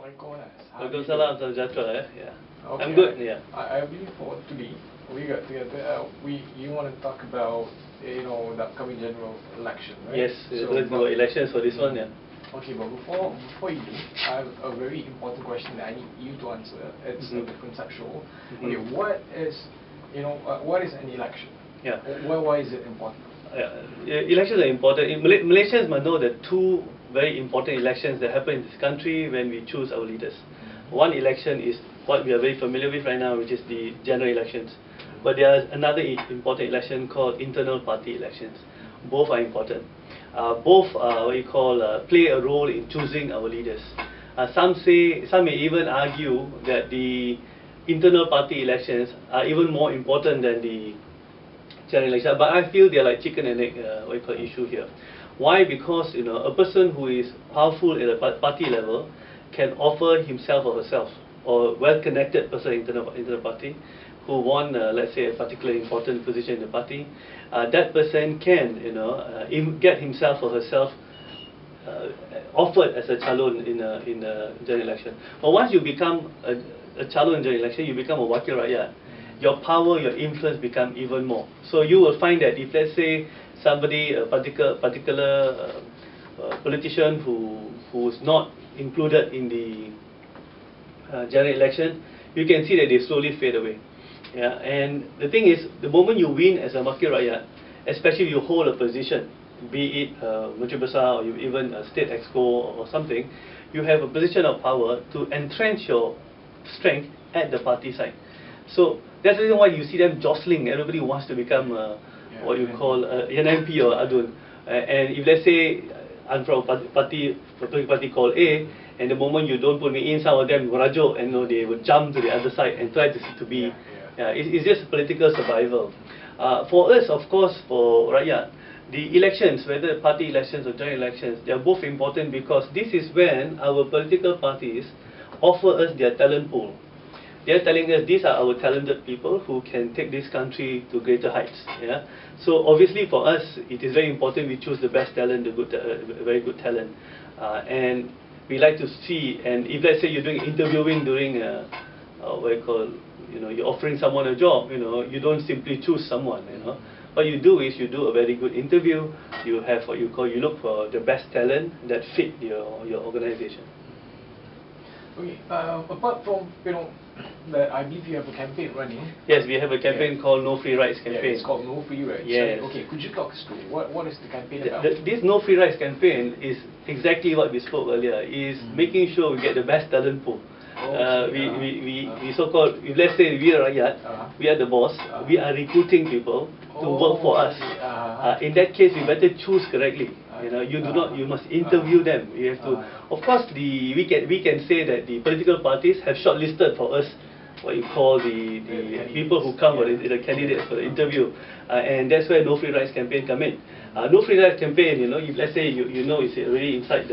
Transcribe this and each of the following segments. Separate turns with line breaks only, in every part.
Waalaikumsalam, Jatra. Yeah.
Okay,
I'm good. Yeah.
I believe for today we got together. You want to talk about the upcoming general election, right?
Yes, let's do elections for this one. Yeah.
Okay, but before you do, I have a very important question that I need you to answer. It's a bit conceptual. Okay, what is an election?
Yeah.
Why is it important?
Elections are important. Malaysians must know the two very important elections that happen in this country when we choose our leaders. One election is what we are very familiar with right now, which is the general elections. But there is another important election called internal party elections. Both are important. Both play a role in choosing our leaders. Some may even argue that the internal party elections are even more important than the general election. But I feel they're like chicken and egg issue here. Why? Because a person who is powerful at a party level can offer himself or herself, or well-connected person into the party, who won, let's say, a particularly important position in the party. That person can, get himself or herself offered as a chalon in a general election. But once you become a chalon in general election, you become a wakil rakyat. Your power, your influence become even more. So you will find that if, let's say, somebody, a particular politician who is not included in the general election, you can see that they slowly fade away. Yeah, and the thing is, the moment you win as a wakil rakyat, especially if you hold a position, be it Menteri Besar or even a state exco or something, you have a position of power to entrench your strength at the party side. So that's the reason why you see them jostling. Everybody wants to become what you call an MP or adun. And if, let's say, I'm from a party called A, and the moment you don't put me in, some of them rajuk, and they would jump to the other side and try to be. It's just political survival. For us, of course, for rakyat, the elections, whether party elections or general elections, they are both important because this is when our political parties offer us their talent pool. They are telling us these are our talented people who can take this country to greater heights. Yeah. So obviously for us, it is very important we choose the best talent, the very good talent, and we like to see. And if, let's say, you're doing interviewing during you're offering someone a job, you don't simply choose someone. What you do is you do a very good interview. You have what you look for the best talent that fit your organization.
Okay. Apart from that, I believe you have a campaign running.
Yes, we have a campaign called No Free Rides campaign.
Yeah, it's called No Free Rides.
Yes.
Okay, could you talk us through what is the campaign about?
This No Free Rides campaign is exactly what we spoke earlier. Is making sure we get the best talent pool. We so-called, if let's say we are rakyat, we are the boss, we are recruiting people to work for us. In that case, we better choose correctly. You must interview them. You have to. Of course, we can say that the political parties have shortlisted for us what you call the people who come or the candidates for the interview, and that's where No Free Rides campaign come in. No Free Rides campaign, if let's say it's already inside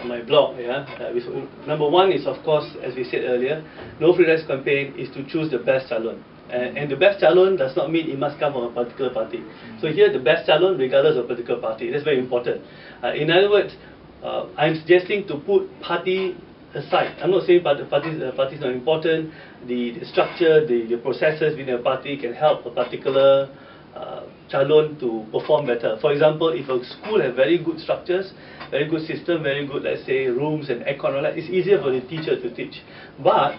my blog. Number one is, of course, as we said earlier, No Free Rides campaign is to choose the best chalon. And the best chalon does not mean it must come from a particular party. So here, the best chalon regardless of political party. That's very important. In other words, I'm suggesting to put party aside. I'm not saying parties are not important. The structure, the processes within a party can help a particular chalon to perform better. For example, if a school has very good structures, very good system, very good, let's say, rooms and aircon, it's easier for the teacher to teach. But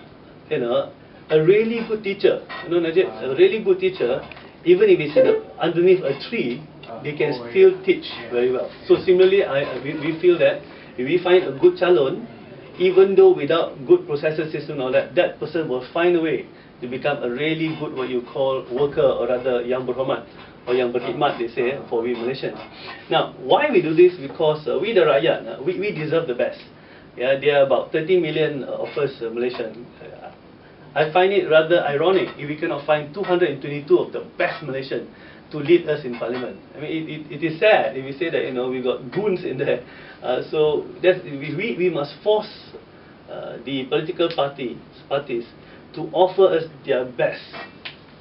a really good teacher, Najib, a really good teacher, even if it's underneath a tree, they can still teach very well. So similarly, we feel that if we find a good chalon, even though without good processes system and all that person will find a way to become a really good, what you call, worker, or rather yang berhormat or yang berkhidmat, they say, for we Malaysians. Now, why we do this? Because we the rakyat, we deserve the best. Yeah, there are about 30 million of us Malaysian. I find it rather ironic if we cannot find 222 of the best Malaysians to lead us in parliament. I mean, it is sad if we say that we got goons in there. So we must force the political parties to offer us their best.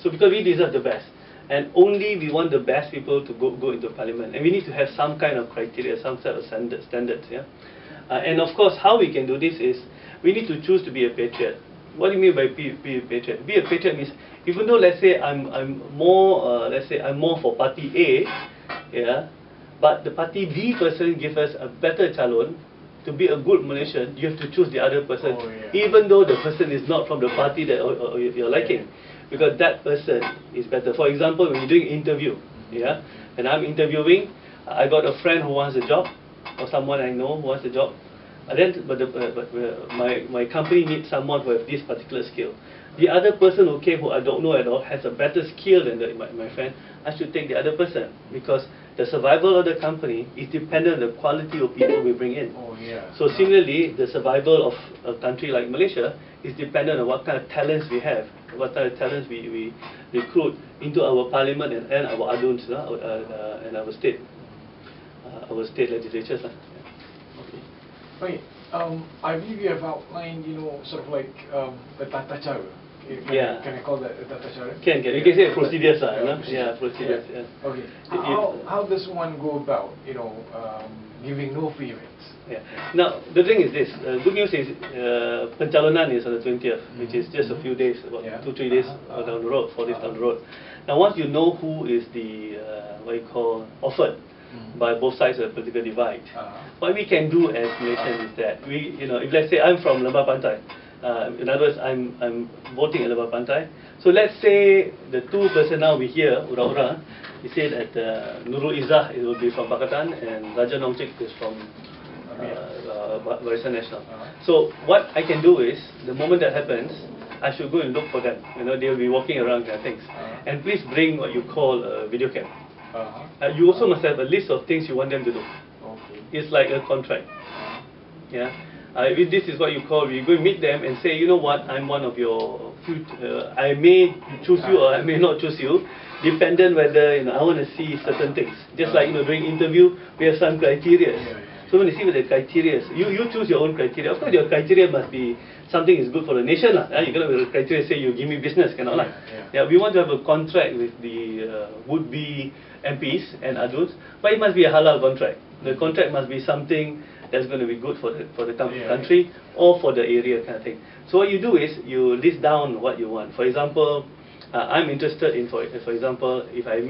So because we deserve the best, and only we want the best people to go into parliament, and we need to have some kind of criteria, some set of standards. Yeah. And of course, how we can do this is we need to choose to be a patriot. What do you mean by be a patriot? Be a patriot means even though let's say I'm more for party A, yeah, but the party B person gives us a better calon. To be a good Malaysian, you have to choose the other person, even though the person is not from the party that you're liking, because that person is better. For example, when you're doing interview, yeah, and I'm interviewing, I got a friend who wants a job, or someone I know who wants a job. My company needs someone who has this particular skill. The other person who came, who I don't know at all, has a better skill than my friend. I should take the other person, because the survival of the company is dependent on the quality of people we bring in. So similarly, the survival of a country like Malaysia is dependent on what kind of talents we have, what kind of talents we recruit into our parliament and our aduns and our state legislatures.
Okay. I believe you have outlined, sort of like the tata cara. Can I call that a tata cara?
Can. You can say procedures, procedures. Yeah.
Okay. How does one go about, giving no free rides?
Yeah. Now the thing is this. Good news is pencalonan is on the 20th, which is just a few days, about 2-3 days down the road, 4 days down the road. Now once you know who is the offered by both sides of the political divide, what we can do as Malaysians is that if let's say I'm from Lembah Pantai, in other words, I'm voting at Lembah Pantai. So let's say the two person now we hear, Ura, he said that Nurul Izzah will be from Pakatan and Raja Nongchik is from Barisan National. So what I can do is, the moment that happens, I should go and look for them. They'll be walking around kind of things. And please bring what you call a video cam. You also must have a list of things you want them to do. It's like a contract. Yeah. This is what you call, we go meet them and say, you know what, I'm one of your future, I may choose you or I may not choose you, dependent whether I want to see certain things. Just like during interview, we have some criteria. So when you see with the criteria, you choose your own criteria. Of course, your criteria must be something is good for the nation. You cannot have a criteria say you give me business, cannot. We want to have a contract with the would-be MPs and adults, but it must be a halal contract. The contract must be something that's going to be good for the country or for the area kind of thing. So what you do is you list down what you want. For example, I'm interested in, for example, if I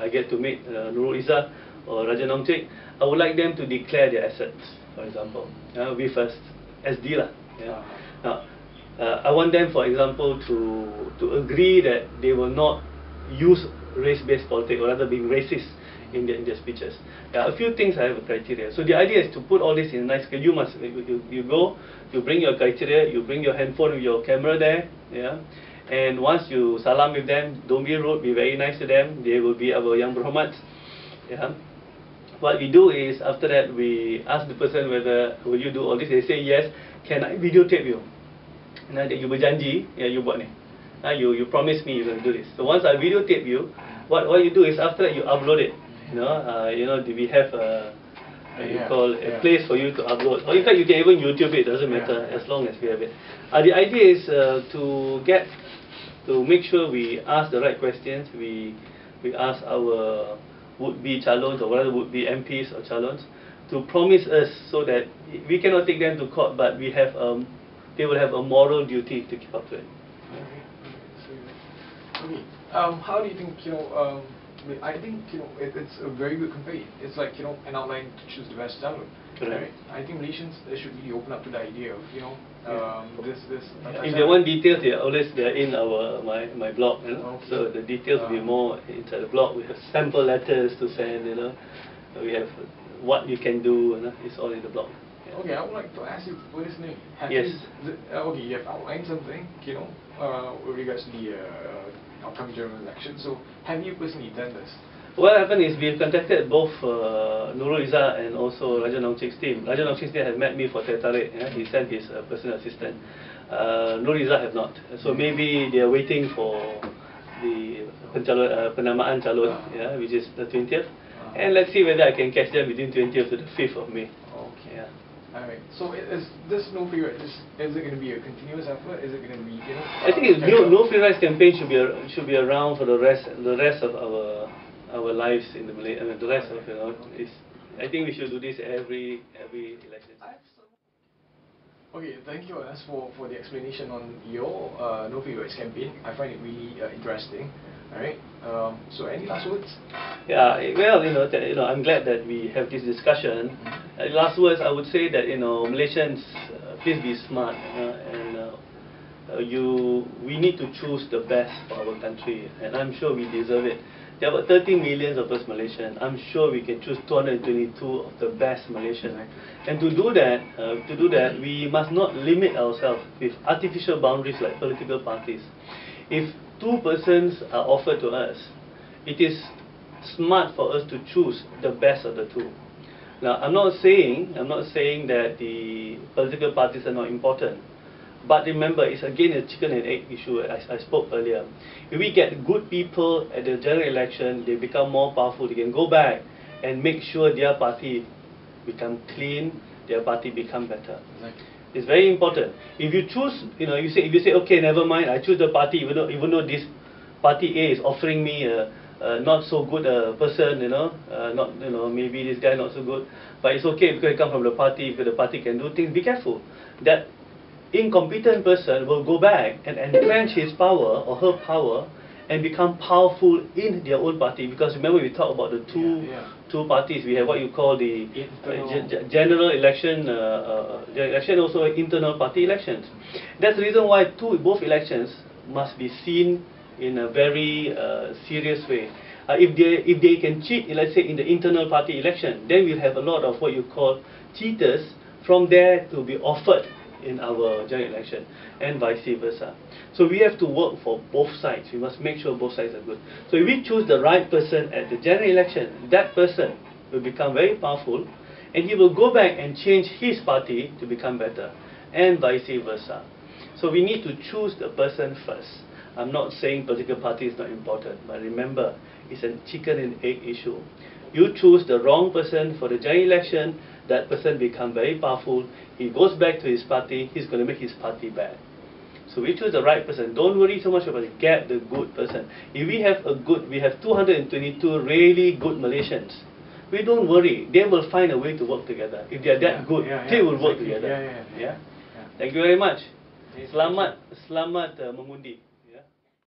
get to meet Nurul Izzah or Raja Nongchik, I would like them to declare their assets, for example, with us SD lah. Now, I want them, for example, to agree that they will not use race-based politics, or rather being racist in their speeches. A few things I have a criteria. So the idea is to put all this in a nice. You go, you bring your criteria, you bring your handphone with your camera there, and once you salam with them, don't be rude, be very nice to them. They will be our yang berhormat. What we do is, after that, we ask the person whether will you do all this. They say yes. Can I videotape you? That you berjanji, you buat ni. You promise me you're going to do this. So once I videotape you, what you do is after that you upload it. We have a place for you to upload. Or in fact, you can even YouTube it. Doesn't matter as long as we have it. The idea is to make sure we ask the right questions. We ask our would-be chalons, or rather would-be MPs or chalons, to promise us, so that we cannot take them to court, but they will have a moral duty to keep up to it.
How do you think, I think, it's a very good campaign. It's like, an outline to choose the best chalon. Right? I think Malaysians should really open up to the idea of, this.
If they want details, they're in my blog. So the details will be more inside the blog. We have sample letters to send. We have what you can do. It's all in the blog.
Okay, I would like to ask you personally.
Yes.
You have outlined something, with regards to the upcoming general election. So, have you personally done this?
What happened is we've contacted both Nurul Izzah and also Raja Nongchik's team. Raja Nongchik's team has met me for Teh Tarik. He sent his personal assistant. Nurul Izzah have not. So maybe they are waiting for the penamaan calon, which is the 20th. And let's see whether I can catch them between 20th to the 5th of May.
Okay. Alright. So is this no free rides? Is it going to be a continuous effort? Is it going to be,
I think no free rides campaign should be around for the rest of our lives in the Malay. The rest of I think we should do this every election.
Okay, thank you Anas for the explanation on your No Free Rides campaign. I find it really interesting. Alright, so any last words?
Yeah, well, I'm glad that we have this discussion. Last words, I would say that, Malaysians, please be smart, and we need to choose the best for our country, and I'm sure we deserve it. There are about 30 million of us Malaysians. I'm sure we can choose 222 of the best Malaysians. And to do that, we must not limit ourselves with artificial boundaries like political parties. If two persons are offered to us, it is smart for us to choose the best of the two. Now, I'm not saying that the political parties are not important. But remember, it's again a chicken and egg issue, as I spoke earlier. If we get good people at the general election, they become more powerful, they can go back and make sure their party become clean, their party become better.
Exactly.
It's very important. If you choose, if you say, okay, never mind, I choose the party, even though this party A is offering me a not so good person, maybe this guy not so good, but it's okay because he come from the party, because the party can do things. Be careful. That incompetent person will go back and entrench his power or her power and become powerful in their own party. Because remember, we talked about the two parties. We have what you call the general election, also internal party elections. That's the reason why both elections must be seen in a very serious way. If they can cheat, let's say in the internal party election, then we'll have a lot of what you call cheaters from there to be offered in our general election, and vice versa. So we have to work for both sides. We must make sure both sides are good. So if we choose the right person at the general election, that person will become very powerful, and he will go back and change his party to become better, and vice versa. So we need to choose the person first. I'm not saying political party is not important, but remember, it's a chicken and egg issue. You choose the wrong person for the general election, that person become very powerful, he goes back to his party, he's going to make his party bad. So we choose the right person. Don't worry so much about it. Get the good person. If we have 222 really good Malaysians, we don't worry. They will find a way to work together. If they are that good, they will work together.
Yeah.
Thank you very much. Selamat mengundi.